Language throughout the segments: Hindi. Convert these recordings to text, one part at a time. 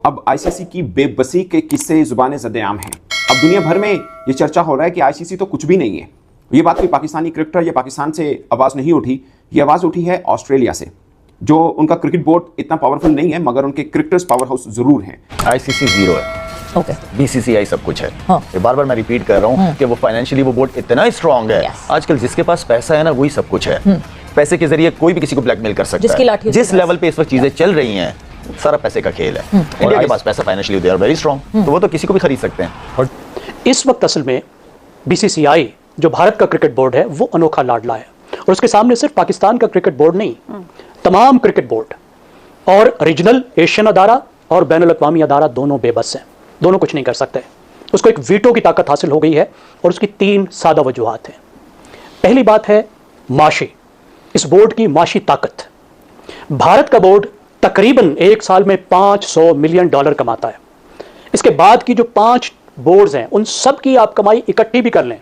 अब आईसीसी की बेबसी के किस्से जुबान ज़द-ए-आम हैं। अब दुनिया भर में ये चर्चा हो रहा है कि आईसीसी तो कुछ भी नहीं है। ये बात कोई पाकिस्तानी क्रिकेटर या पाकिस्तान से आवाज़ नहीं उठी, ये आवाज़ उठी है ऑस्ट्रेलिया से, जो उनका क्रिकेट बोर्ड इतना पावरफुल नहीं है मगर उनके क्रिकेटर्स पावर हाउस जरूर हैं। आईसीसी जीरो है, ओके, बीसीसीआई सब कुछ है। हाँ। ये बार बार मैं रिपीट कर रहा हूँ कि वो फाइनेंशियली वो बोर्ड इतना स्ट्रांग है। आजकल जिसके पास पैसा है ना वही सब कुछ है। पैसे के जरिए कोई भी किसी को ब्लैकमेल कर सकता है। जिस लेवल पे इस वक्त चीजें चल रही हैं सारा पैसे का खेल है। इंडिया के पास पैसा financially they are very strong, तो वो तो किसी को भी खरीद सकते हैं। और इस वक्त असल में बीसीसीआई जो भारत का क्रिकेट बोर्ड है वो अनोखा लाडला है, और उसके सामने सिर्फ पाकिस्तान का क्रिकेट बोर्ड नहीं, तमाम क्रिकेट बोर्ड और रीजनल एशियन अदारा और बैनुल अक़वामी अदारा दोनों बेबस हैं, दोनों कुछ नहीं कर सकते। उसको एक वीटो की ताकत हासिल हो गई है और उसकी 3 सादा वजूहात हैं। पहली बात है माशी, इस बोर्ड की माशी ताकत। भारत का बोर्ड तकरीबन एक साल में $500 मिलियन कमाता है। इसके बाद की जो 5 बोर्ड्स हैं उन सब की आप कमाई इकट्ठी भी कर लें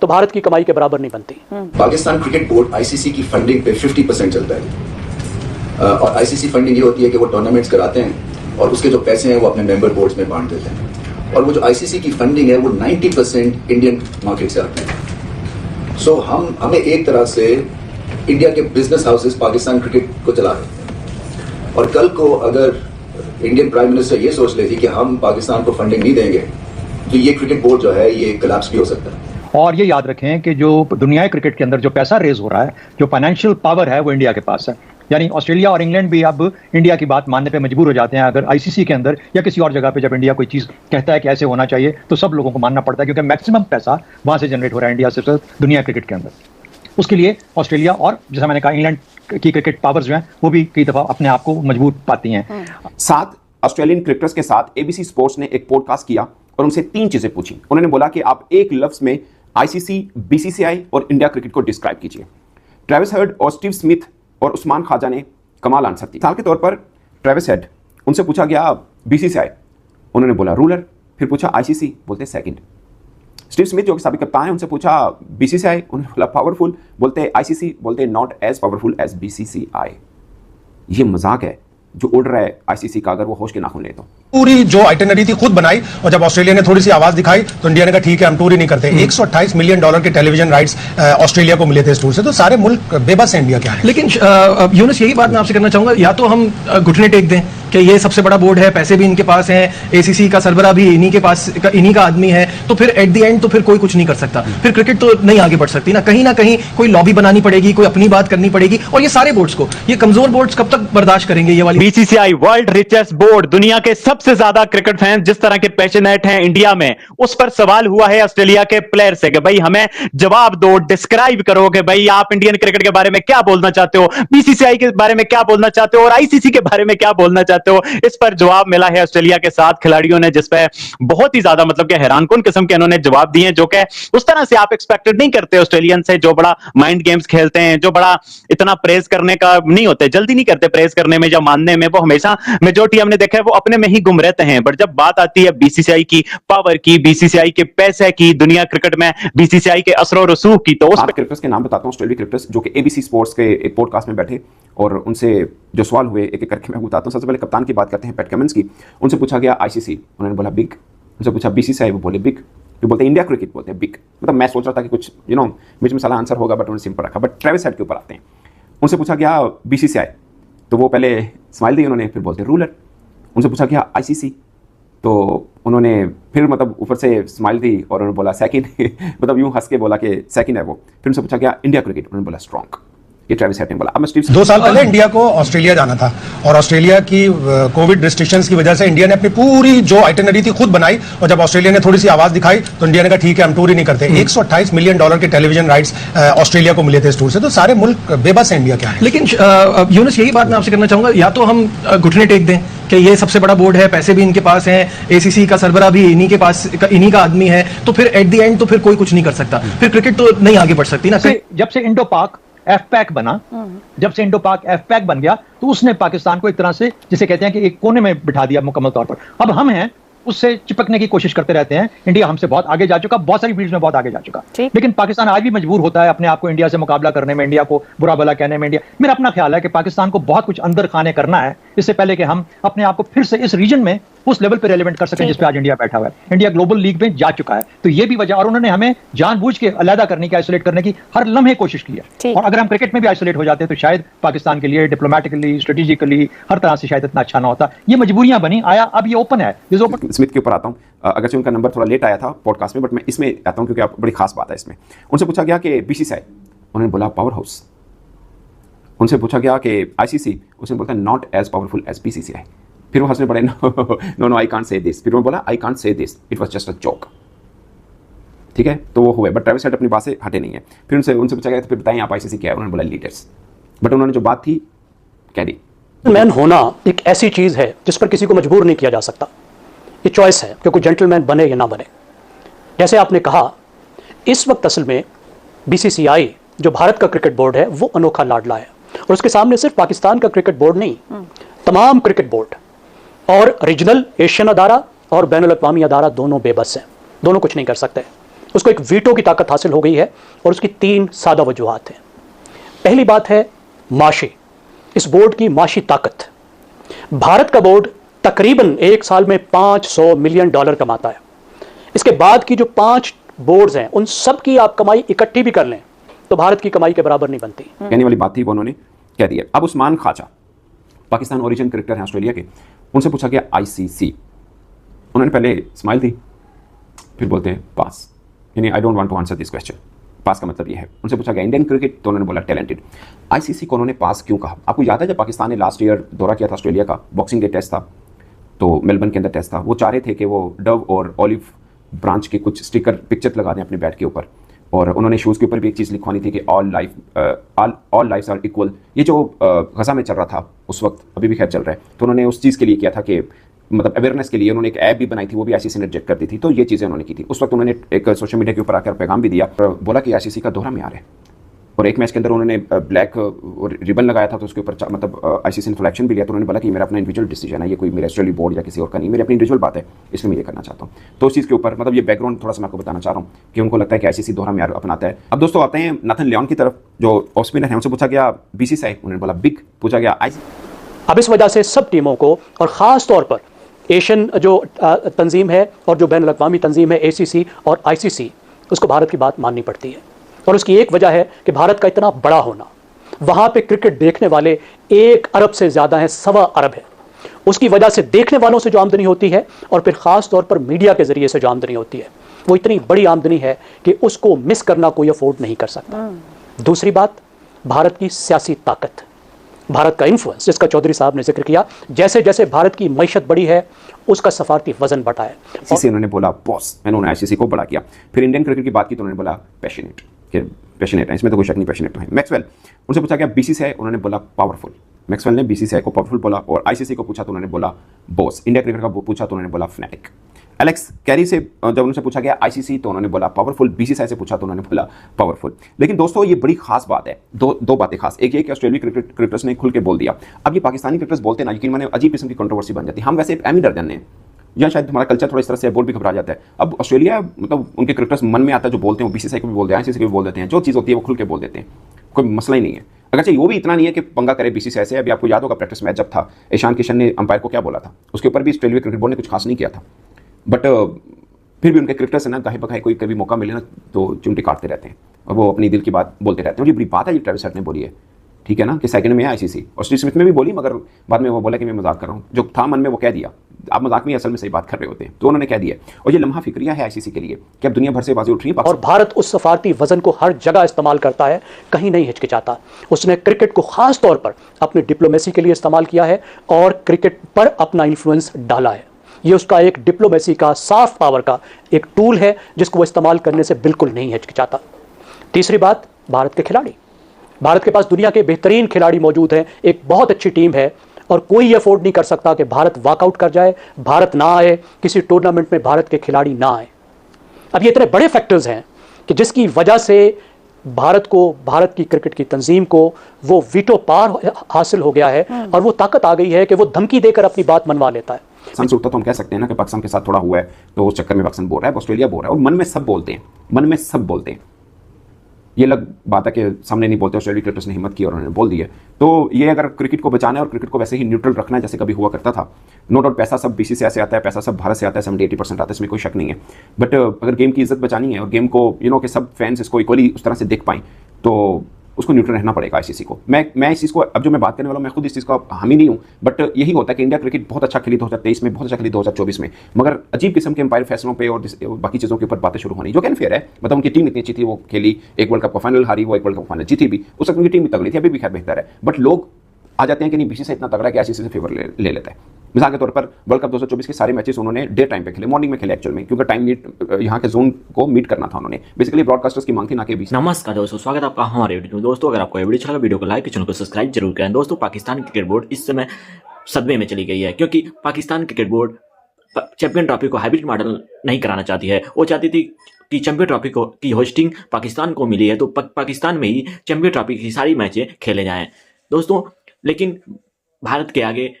तो भारत की कमाई के बराबर नहीं बनती। पाकिस्तान क्रिकेट बोर्ड आईसीसी की फंडिंग पे 50% चलता है, और आईसीसी फंडिंग ये होती है कि वो टूर्नामेंट्स कराते हैं और उसके जो पैसे हैं वो अपने मेंबर बोर्ड्स में बांट देते हैं, और वो जो आईसीसी की फंडिंग है वो 90% इंडियन मार्केट से आती है। सो हमें एक तरह से इंडिया के बिजनेस हाउसेस पाकिस्तान क्रिकेट को चला रहे हैं, और कल को अगर इंडियन प्राइम मिनिस्टर ये सोच लेती कि हम पाकिस्तान को फंडिंग नहीं देंगे तो ये क्रिकेट बोर्ड जो है ये कोलैप्स भी हो सकता है। और ये याद रखें कि जो दुनिया क्रिकेट के अंदर जो पैसा रेज हो रहा है, जो फाइनेंशियल पावर है वो इंडिया के पास है। यानी ऑस्ट्रेलिया और इंग्लैंड भी अब इंडिया की बात मानने पे मजबूर हो जाते हैं। अगर आईसीसी के अंदर या किसी और जगह पे जब इंडिया कोई चीज़ कहता है कि ऐसे होना चाहिए तो सब लोगों को मानना पड़ता है, क्योंकि मैक्सिमम पैसा वहाँ से जनरेट हो रहा है इंडिया से दुनिया क्रिकेट के अंदर। उसके लिए ऑस्ट्रेलिया और जैसा मैंने कहा इंग्लैंड की क्रिकेट पावर्स जो हैं वो भी कई दफ़ा अपने आप को मजबूत पाती हैं। 7 ऑस्ट्रेलियन क्रिकेटर्स के साथ एबीसी स्पोर्ट्स ने एक पॉडकास्ट किया और उनसे 3 चीजें पूछी। उन्होंने बोला कि आप एक लफ्ज में आईसीसी, बीसीसीआई और इंडिया क्रिकेट को डिस्क्राइब कीजिए। ट्रेविस हेड और स्टीव स्मिथ और उस्मान ख्वाजा ने कमाल आंसर दी। मिसाल के तौर पर ट्रेविस हेड, उनसे पूछा गया बीसीसीआई, उन्होंने बोला रूलर। फिर पूछा आईसीसी, बोलते सेकंड। स्टीव स्मिथ जो कि साबिक कप्तान है, उनसे पूछा बीसीसीआई, उन्होंने बोला पावरफुल, बोलते आईसीसी, बोलते not as powerful as BCCI. ये मजाक है जो उड़ रहा है आईसीसी का, अगर वो होश के नाखून ले तो। पूरी जो आइटनरी थी खुद बनाई, और जब ऑस्ट्रेलिया ने थोड़ी सी आवाज दिखाई तो इंडिया ने कहा ठीक है हम टूर ही नहीं करते। $128 मिलियन के टेलीविजन राइट्स ऑस्ट्रेलिया को मिले थे इस टूर से, तो सारे मुल्क बेबस हैं इंडिया के आने। लेकिन यूनुस यही बात मैं आपसे करना चाहूंगा, या तो हम घुटने टेक दें कि ये सबसे बड़ा बोर्ड है, पैसे भी इनके पास हैं, एसीसी का सरबरा भी इन्हीं के पास, इन्हीं का आदमी है, तो फिर एट द एंड तो फिर कोई कुछ नहीं कर सकता, फिर क्रिकेट तो नहीं आगे बढ़ सकती ना कहीं कोई लॉबी बनानी पड़ेगी, कोई अपनी बात करनी पड़ेगी। और ये सारे बोर्ड्स को, ये कमजोर बोर्ड्स कब तक बर्दाश्त करेंगे ये वाली। बीसीसीआई वर्ल्ड रिचेस्ट बोर्ड, दुनिया के सबसे ज्यादा क्रिकेट फैंस जिस तरह के पैशनेट हैं इंडिया में, उस पर सवाल हुआ है ऑस्ट्रेलिया के प्लेयर से कि भाई हमें जवाब दो, डिस्क्राइब करो कि भाई आप इंडियन क्रिकेट के बारे में क्या बोलना चाहते हो, बीसीसीआई के बारे में क्या बोलना चाहते हो और आईसीसी के बारे में क्या बोलना चाहते हो। इस पर जवाब मिला है ऑस्ट्रेलिया के 7 खिलाड़ियों ने, जिस पे बहुत ही ज्यादा मतलब कि हैरानकुन किस्म के उन्होंने जवाब दिए, जो कि उस तरह से आप एक्सपेक्टेड नहीं करते ऑस्ट्रेलियन से, जो बड़ा माइंड गेम्स खेलते हैं, जो बड़ा इतना प्रेज करने का नहीं होते, जल्दी नहीं करते प्रेज करने में या मानने में। वो हमेशा मेजॉरिटी हमने देखा है वो अपने में ही गुम रहते हैं। बट जब बात आती है बीसीसीआई की पावर की, बीसीसीआई के पैसे की, दुनिया क्रिकेट में बीसीसीआई के असर और रसूख की, तो उस क्रिकेटर्स के नाम बताता हूं, ऑस्ट्रेलियन क्रिकेटर्स जो कि एबीसी स्पोर्ट्स के एक पॉडकास्ट में बैठे और उनसे जो सवाल हुए एक एक करके मैं बताता हूं। सबसे पहले कप्तान की बात करते हैं, पैट कमिंस की। उनसे पूछा गया आईसीसी, उन्होंने बोला बिग। उनसे पूछा बीसीसीआई, वो बोले बिग। जो बोलते इंडिया क्रिकेट बोलते हैं बिग। मतलब मैं सोच रहा था कि कुछ मिर्च मसाला आंसर होगा, बट उन्होंने सिंपल रखा। बट ट्रेविस हेड के ऊपर आते हैं। उनसे पूछा गया बीसीसीआई, तो वो पहले स्माइल दी उन्होंने, फिर बोलते रूलर। उनसे पूछा गया आईसीसी, तो उन्होंने फिर मतलब ऊपर से स्माइल दी और उन्होंने बोला सेकंड मतलब यूं हंस के बोला कि सेकंड है वो। फिर उनसे पूछा गया इंडिया क्रिकेट, उन्होंने बोला स्ट्रॉन्ग। ये ट्रेविस हेड ने बोला। अब मैं स्टीव 2 साल पहले इंडिया को ऑस्ट्रेलिया जाना था, और ऑस्ट्रेलिया की कोविड रिस्ट्रिक्शंस की वजह से इंडिया ने अपनी पूरी जो आइटनरी थी खुद बनाई, और जब ऑस्ट्रेलिया ने थोड़ी सी आवाज दिखाई तो इंडिया ने कहा ठीक है हम टूर ही नहीं करते। $128 मिलियन के टेलीविजन राइट्स ऑस्ट्रेलिया को मिले थे इस टूर से, तो सारे मुल्क बेबस हैं इंडिया के आने। लेकिन यूनुस यही बात मैं आपसे करना चाहूंगा, या तो हम घुटने टेक दें कि ये सबसे बड़ा बोर्ड है, पैसे भी इनके पास हैं, एसीसी का सरबरा भी इन्हीं के पास, इन्हीं का आदमी है, तो फिर एट द एंड तो फिर कोई कुछ नहीं कर सकता, फिर क्रिकेट तो नहीं आगे बढ़ सकती ना। जब से इंडो पाक एफ पैक बना, जब से इंडो पाक एफ पैक बन गया तो उसने पाकिस्तान को एक तरह से जिसे कहते हैं कि एक कोने में बिठा दिया मुकम्मल तौर पर। अब हम हैं उससे चिपकने की कोशिश करते रहते हैं। इंडिया हमसे बहुत आगे जा चुका, बहुत सारी फील्ड्स में बहुत आगे जा चुका, लेकिन पाकिस्तान आज भी मजबूर होता है अपने आप को इंडिया से मुकाबला करने में, इंडिया को बुरा भला कहने में। इंडिया, मेरा अपना ख्याल है कि पाकिस्तान को बहुत कुछ अंदर खाने करना है इससे पहले कि हम अपने आप को फिर से इस रीजन में उस लेवल पे रेलेवेंट कर सकें जिस पे आज इंडिया बैठा हुआ है। इंडिया ग्लोबल लीग में जा चुका है, तो ये भी वजह, और उन्होंने हमें जानबूझ के अलग करने की, आइसोलेट करने की हर लम्हे कोशिश की है। और अगर हम क्रिकेट में भी आइसोलेट हो जाते तो शायद पाकिस्तान के लिए डिप्लोमेटिकली, स्ट्रेटेजिकली, हर तरह से शायद इतना अच्छा ना होता। ये मजबूरियां बनी, आया अब ये ओपन है। स्मिथ के ऊपर आता हूँ, अगरचे उनका नंबर थोड़ा लेट आया था पॉडकास्ट में, बट मैं इसमें आता हूँ क्योंकि आप बड़ी खास बात है इसमें। उनसे पूछा गया कि बीसीसीआई, उन्होंने बोला पावर हाउस। उनसे पूछा गया कि आईसीसी, उसने बोलता not as powerful as BCCI. फिर वो हंसने पड़े, no I can't say this. फिर वो बोला I can't say this, it was just a joke. ठीक है, तो वो हुए, बट ट्रेविस हेड अपनी बात से हटे नहीं है। फिर उनसे पूछा गया तो फिर बताएं आप आईसीसी क्या है, उन्होंने बोला लीडर्स। बट उन्होंने जो बात थी कह दी। मैन होना एक ऐसी चीज है जिस पर किसी को मजबूर नहीं किया जा सकता, ये चॉइस है कि कोई जेंटलमैन बने या ना बने। जैसे आपने कहा, इस वक्त असल में बीसीसीआई जो भारत का क्रिकेट बोर्ड है वो अनोखा लाडला है, और उसके सामने सिर्फ पाकिस्तान का क्रिकेट बोर्ड नहीं, तमाम क्रिकेट बोर्ड और रीजनल एशियन अदारा और बैनुल अक़वामी अदारा दोनों बेबस हैं, दोनों कुछ नहीं कर सकते। उसको एक वीटो की ताकत हासिल हो गई है, और उसकी 3 सादा वजूहात हैं। पहली बात है माशी, इस बोर्ड की माशी ताकत। भारत का बोर्ड तकरीबन एक साल में $500 मिलियन कमाता है। इसके बाद की जो 5 बोर्ड्स हैं उन सब की आप कमाई इकट्ठी भी कर लें तो भारत की कमाई के बराबर नहीं बनती। कहने वाली बात थी वो उन्होंने कह दी है। अब उस्मान ख्वाजा, पाकिस्तान ओरिजिन क्रिकेटर हैं ऑस्ट्रेलिया के, उनसे पूछा गया आईसीसी। उन्होंने पहले स्माइल दी, फिर बोलते हैं पास, यानी I don't want to answer this question. Pass का मतलब ये है। उनसे पूछा गया इंडियन क्रिकेट, तो उन्होंने बोला टैलेंटेड। आईसीसी को उन्होंने पास क्यों कहा? आपको याद है जब पाकिस्तान ने लास्ट ईयर दौरा किया था ऑस्ट्रेलिया का, बॉक्सिंग डे टेस्ट था, तो मेलबर्न के अंदर टेस्ट था, वो चाह रहे थे कि वो डव और ऑलिव ब्रांच के कुछ स्टिकर पिक्चर लगा दें अपने बैट के ऊपर, और उन्होंने शूज़ के ऊपर भी एक चीज़ लिखवानी थी कि ऑल लाइफ्स आर इक्वल। ये जो गज़ा में चल रहा था उस वक्त, अभी भी खैर चल रहा है, तो उन्होंने उस चीज़ के लिए किया था कि मतलब अवेयरनेस के लिए उन्होंने एक ऐप भी बनाई थी, वो भी आईसीसी ने रिजेक्ट कर दी थी। तो ये चीज़ें उन्होंने की थी। उस वक्त उन्होंने एक सोशल मीडिया के ऊपर आकर पैगाम भी दिया, बोला कि आईसीसी का दोहरा म्यार है, और एक मैच के अंदर उन्होंने ब्लैक रिबन लगाया था, तो उसके ऊपर मतलब आईसीसी ने फ्लैक्शन भी लिया। तो उन्होंने बोला कि मेरा अपना इंडिविजुअल डिसीजन है, ये कोई मेरा ऑस्ट्रेलिया बोर्ड या किसी और का नहीं, मेरी अपनी इंडिविजुअल बात है, इसलिए मैं ये करना चाहता हूँ। तो उस चीज़ के ऊपर मतलब ये बैकग्राउंड थोड़ा सा मैं आपको बताना चाह रहा हूँ कि उनको लगता है कि आईसीसी दोहरा म्यार अपनाता है। अब दोस्तों आते हैं नाथन लियोन की तरफ, जो ऑफ स्पिनर है। उनसे पूछा गया बीसीसीआई, उन्होंने बोला बिग। पूछा गया अब इस वजह से सब टीमों को, और ख़ास तौर पर एशियन जो तंजीम है और जो बैनुल अक़वामी तंजीम है एसीसी और आईसीसी, उसको भारत की बात माननी पड़ती है। और उसकी एक वजह है कि भारत का इतना बड़ा होना। वहाँ पे क्रिकेट देखने वाले 1 अरब से ज़्यादा हैं, 1.25 अरब है। उसकी वजह से देखने वालों से जो आमदनी होती है, और फिर ख़ास तौर पर मीडिया के ज़रिए से जो आमदनी होती है, वो इतनी बड़ी आमदनी है कि उसको मिस करना कोई अफोर्ड नहीं कर सकता। दूसरी बात, भारत की सियासी ताकत, भारत का इन्फ्लुएंस, जिसका चौधरी साहब ने जिक्र किया। जैसे जैसे भारत की मईशत बढ़ी है, उसका सफारती वजन बढ़ा है। आईसीसी उन्होंने बोला बॉस, उन्होंने आईसीसी को बड़ा किया। फिर इंडियन क्रिकेट की बात की तो उन्होंने बोला पैशनेट, कि पैशनेट है, इसमें तो कोई शक नहीं, पैशनेट तो है। मैक्सवेल, उनसे पूछा गया बीसीसीआई, उन्होंने बोला पावरफुल। मैक्सवेल ने बीसीसीआई को पावरफुल बोला, और आईसीसी को पूछा तो उन्होंने बोला बॉस। इंडिया क्रिकेट का पूछा तो उन्होंने बोला फैनेटिक। एलेक्स कैरी से जब उनसे पूछा गया आईसीसी, तो उन्होंने बोला पावरफुल। बीसीसीआई से पूछा तो उन्होंने बोला पावरफुल। लेकिन दोस्तों ये बड़ी खास बात है, दो बातें खास। एक ये कि ऑस्ट्रेलियाई क्रिकेटर्स ने खुल के बोल दिया। अब ये पाकिस्तानी क्रिकेटर्स बोलते हैं ना, यकीन माने अजीब किस्म की कंट्रोवर्सी बन जाती है। हम वैसे एम ही डर जाते हैं, या शायद हमारा कल्चर थोड़ा इस तरह से बोर्ड भी घबरा जाता है। अब ऑस्ट्रेलिया मतलब उनके क्रिकेटर्स मन में आता है जो बोलते हैं, वो बीसीसीआई को भी बोलते हैं, आईसीसी को भी बोल देते हैं, जो चीज़ होती है वो खुल के बोल देते हैं, कोई मसला ही नहीं है। अगरचे वो भी इतना नहीं है कि पंगा करे बीसीसीआई से। अभी आपको याद होगा प्रैक्टिस मैच जब था, ईशान किशन ने अंपायर को क्या बोला था, उसके ऊपर भी ऑस्ट्रेलिया क्रिकेट बोर्ड ने कुछ खास नहीं किया था। बट फिर भी उनके क्रिकेटर्स है ना, गाहे बगाहे कोई कभी मौका मिले ना तो चिमटी काटते रहते हैं, और वो अपनी दिल की बात बोलते रहते हैं। और ये बड़ी बात है, ये ट्रेविस हेड ने बोली है, ठीक है ना, कि सेकंड में है आईसीसी। और स्टीव स्मिथ में भी बोली, मगर बाद में वो बोला कि मैं मजाक कर रहा हूँ। जो था मन में वो कह दिया, आप मजाक में असल में सही बात कर रहे होते हैं, तो उन्होंने कह दिया। और ये लम्हा फिक्रिया है आईसीसी के लिए कि अब दुनिया भर से बाजी उठ रही है, और भारत उस सफारती वजन को हर जगह इस्तेमाल करता है, कहीं नहीं हिचकिचाता। उसने क्रिकेट को खास तौर पर अपनी डिप्लोमेसी के लिए इस्तेमाल किया है, और क्रिकेट पर अपना इन्फ्लुएंस डाला है। ये उसका एक डिप्लोमेसी का, साफ पावर का एक टूल है, जिसको वो इस्तेमाल करने से बिल्कुल नहीं हिचकिचाता। तीसरी बात, भारत के खिलाड़ी। भारत के पास दुनिया के बेहतरीन खिलाड़ी मौजूद हैं, एक बहुत अच्छी टीम है, और कोई ये अफोर्ड नहीं कर सकता कि भारत वॉकआउट कर जाए, भारत ना आए, किसी टूर्नामेंट में भारत के खिलाड़ी ना आए। अब ये इतने बड़े फैक्टर्स हैं कि जिसकी वजह से भारत को, भारत की क्रिकेट की तंजीम को वो वीटो पार हासिल हो गया है, और वो ताकत आ गई है कि वो धमकी देकर अपनी बात मनवा लेता है। से उठता तो हम कह सकते हैं ना कि पाकिस्तान के साथ थोड़ा हुआ है, तो उस चक्कर में पाकिस्तान बोल रहा है, ऑस्ट्रेलिया बोल रहा है, और मन में सब बोलते हैं, मन में सब बोलते हैं। ये अलग बात है कि सामने नहीं बोलते, ऑस्ट्रेलिया क्रिकेटर्स ने हिम्मत की और उन्होंने बोल दी है। तो ये अगर क्रिकेट को बचाना है और क्रिकेट को वैसे ही न्यूट्रल रखना है जैसे कभी हुआ करता था, नो डाउट पैसा सब बीसीसीआई से आता है, पैसा सब भारत से आता है, 70-80% आता है, इसमें कोई शक नहीं है। बट अगर गेम की इज्जत बचानी है और गेम को कि सब फैंस इसको इक्वली उस तरह से देख पाएं, तो उसको न्यूट्रल रहना पड़ेगा आईसीसी को। मैं इस चीज़ को, अब जो मैं बात करने वाला हूँ, मैं खुद इस चीज़ का हामी नहीं हूँ, बट यही होता है कि इंडिया क्रिकेट बहुत अच्छा खेली 2023 में, बहुत अच्छा खेली 2024 में, मगर अजीब किस्म के एम्पायर फैसलों पे और बाकी चीज़ों के ऊपर बातें शुरू होनी, जो कि अनफेयर है। मतलब उनकी टीम इतनी अच्छी थी, वो खेली, एक वर्ल्ड कप का फाइनल हारी, वो एक वर्ल्ड कप फाइनल जीती भी, उस वक्त उनकी टीम भी तगड़ी थी, अभी भी खैर बेहतर है। बट लोग आ जाते हैं कि नहीं बीसीसीआई इतना तगड़ा है कि आईसीसी से फेवर ले लेता है। मिसाल के तौर पर वर्ल्ड कप 2024 के सारे मैचेस उन्होंने डे टाइम पे खेले, मॉर्निंग में खेले एक्चुअल में, क्योंकि टाइम यहाँ के जोन को मीट करना था उन्होंने, बेसिकली ब्रॉडकास्टर्स की मांग थी, ना कि बीच। नमस्कार दोस्तों, स्वागत है आपका हमारे वीडियो में। दोस्तों अगर आपको ये वीडियो अच्छा लगा, वीडियो को लाइक, चैनल को सब्सक्राइब जरूर करें। दोस्तों पाकिस्तान क्रिकेट बोर्ड इस समय सदमे में चली गई है, क्योंकि Pakistan cricket board champion trophy को हाइब्रिड मॉडल नहीं कराना चाहती है। वो चाहती थी कि चैंपियन ट्रॉफी की होस्टिंग पाकिस्तान को मिली है, तो पाकिस्तान में ही चैंपियन ट्रॉफी की सारी मैचें खेले जाएं दोस्तों। लेकिन भारत के आगे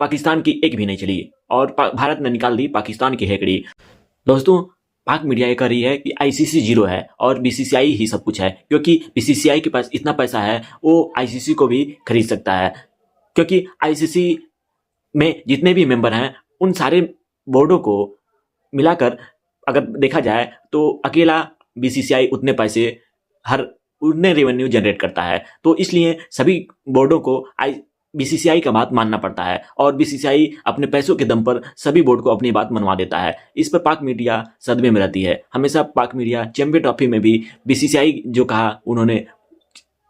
पाकिस्तान की एक भी नहीं चली और भारत ने निकाल दी पाकिस्तान की हेकड़ी। दोस्तों पाक मीडिया ये कह रही है कि आईसीसी जीरो है और बीसीसीआई ही सब कुछ है, क्योंकि बीसीसीआई के पास इतना पैसा है वो आईसीसी को भी खरीद सकता है, क्योंकि आईसीसी में जितने भी मेंबर हैं उन सारे बोर्डों को मिलाकर अगर देखा जाए तो अकेला बीसीसीआई उतने रेवेन्यू जनरेट करता है। तो इसलिए सभी बोर्डों को बीसीसीआई का बात मानना पड़ता है और बीसीसीआई अपने पैसों के दम पर सभी बोर्ड को अपनी बात मनवा देता है। इस पर पाक मीडिया सदमे में रहती है। हमेशा पाक मीडिया चैंपियन ट्रॉफी में भी बीसीसीआई जो कहा, उन्होंने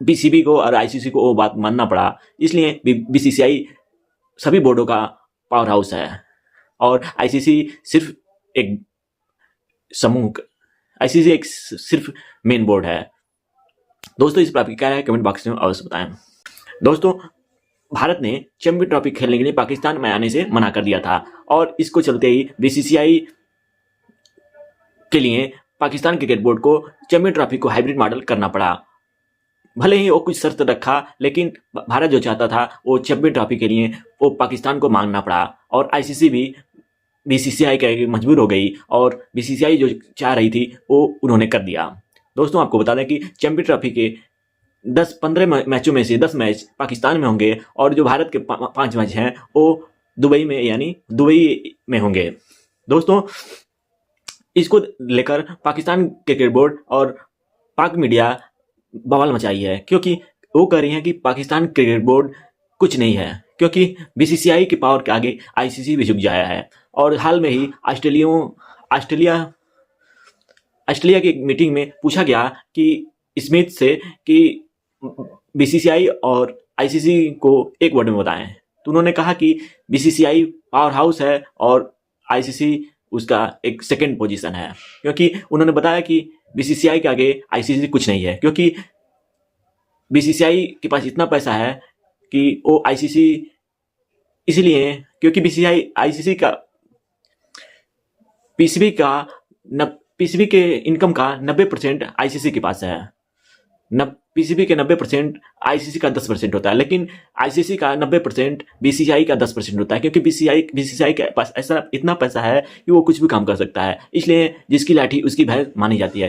बीसीबी को और आईसीसी को वो बात मानना पड़ा, इसलिए बीसीसीआई सभी बोर्डों का पावर हाउस है और आईसीसी सिर्फ एक समूह, आईसीसी एक सिर्फ मेन बोर्ड है। दोस्तों इस पर आपकी क्या राय है कमेंट बॉक्स में अवश्य बताएं। दोस्तों भारत ने चैंपियन ट्रॉफी खेलने के लिए पाकिस्तान में आने से मना कर दिया था और इसको चलते ही बीसीसीआई के लिए पाकिस्तान क्रिकेट बोर्ड को चैंपियन ट्रॉफी को हाइब्रिड मॉडल करना पड़ा। भले ही वो कुछ शर्त रखा, लेकिन भारत जो चाहता था वो चैंपियन ट्रॉफी के लिए वो पाकिस्तान को मांगना पड़ा और आईसीसी भी बीसीसीआई के मजबूर हो गई और बीसीसीआई जो चाह रही थी वो उन्होंने कर दिया। दोस्तों आपको बता दें कि चैंपियन ट्रॉफी के 10-15 मैचों में से 10 मैच पाकिस्तान में होंगे और जो भारत के 5 मैच हैं वो दुबई में, यानी दुबई में होंगे। दोस्तों इसको लेकर पाकिस्तान क्रिकेट बोर्ड और पाक मीडिया बवाल मचाई है, क्योंकि वो कह रही हैं कि पाकिस्तान क्रिकेट बोर्ड कुछ नहीं है, क्योंकि बीसीसीआई के पावर के आगे आईसीसी भी झुक जाया है। और हाल में ही ऑस्ट्रेलिया की मीटिंग में पूछा गया कि स्मिथ से कि बीसीसीआई और आईसीसी को एक वर्ड में बताएं, तो उन्होंने कहा कि बीसीसीआई पावर हाउस है और आईसीसी उसका एक सेकंड पोजीशन है, क्योंकि उन्होंने बताया कि बीसीसीआई के आगे आईसीसी कुछ नहीं है, क्योंकि बीसीसीआई के पास इतना पैसा है कि वो आईसीसी, इसलिए क्योंकि बीसीसीआई आईसीसी का पीसीबी के इनकम का 90% आईसीसी के पास है। पीसीबी के 90% आईसीसी का 10% होता है, लेकिन आईसीसी का 90% बीसीसीआई का 10% होता है, क्योंकि बीसीसीआई के पास ऐसा इतना पैसा है कि वो कुछ भी काम कर सकता है। इसलिए जिसकी लाठी उसकी भैंस मानी जाती है।